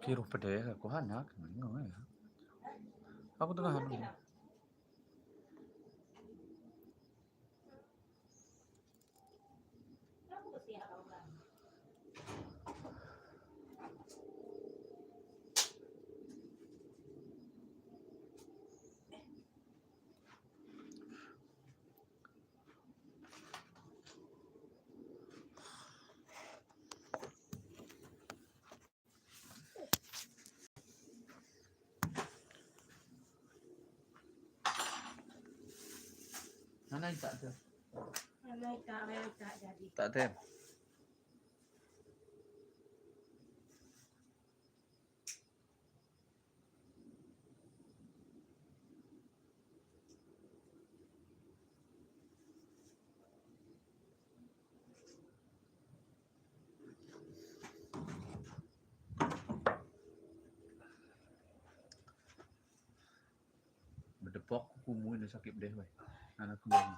Kiro pedeh aku anak, ngono ya. Aku tengah anu. Mana tak ada? Tak ada. Berdepok kumu ini sakit deh, weh. Anakku ini.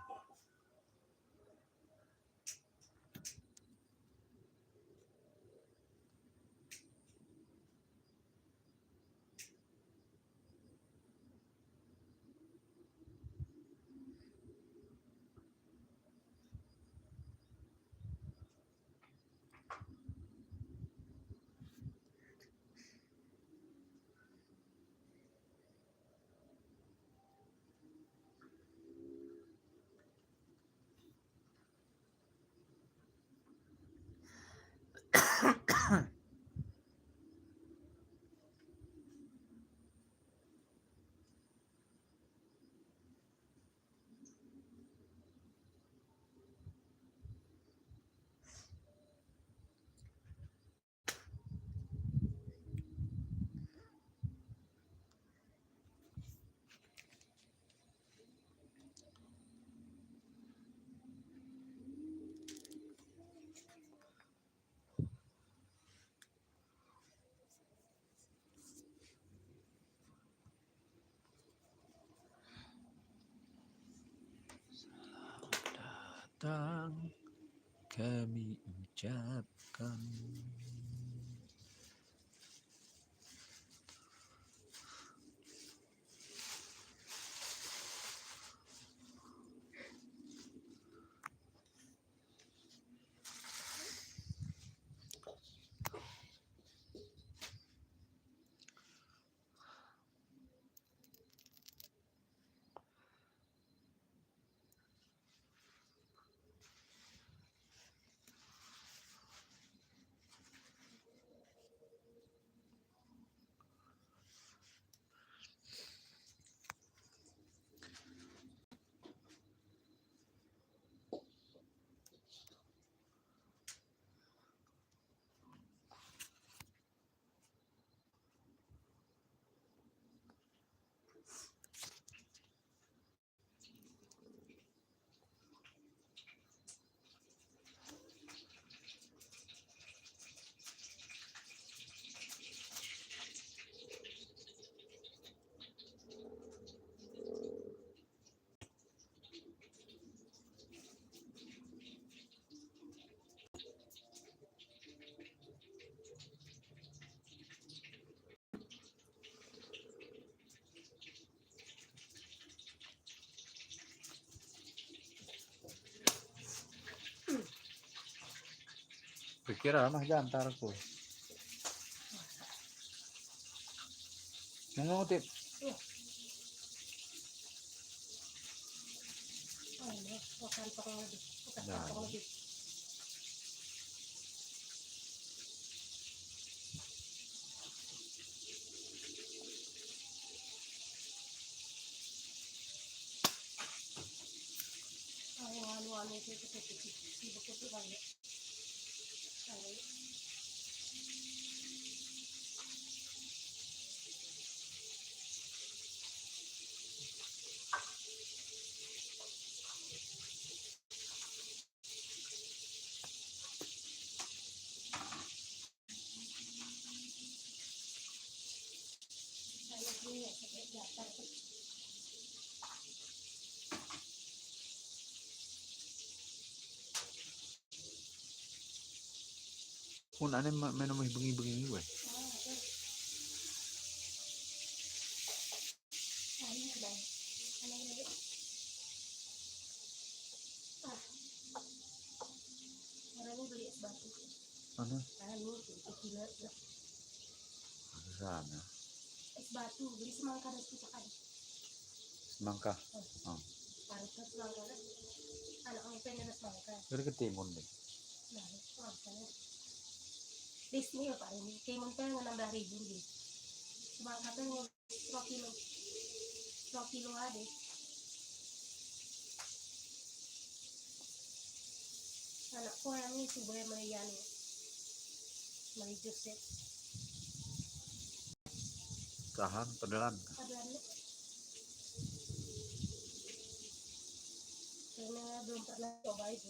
Datang kami ucapkan. Pikir mah jantar aku. Ngutip. Kung ano may bengi-bengi gue. Orangnya beli es batu. Ano? Kilo. Sana. Es batu, beli semangka dan pisakan. Semangka. Oh. Parutnya semangka kan. Anak orang pengen semangka. Kira ketimun deh. Nah, makanya. Disney ya Pak ini. Timun teh 16.000 gitu. Semangka teh 2 kilo. 2 kilo ada. Anakku yang ini coba yang meliani. Meli Joseph. Tahan, pedelan. Aduannya. Karena belum pernah coba itu.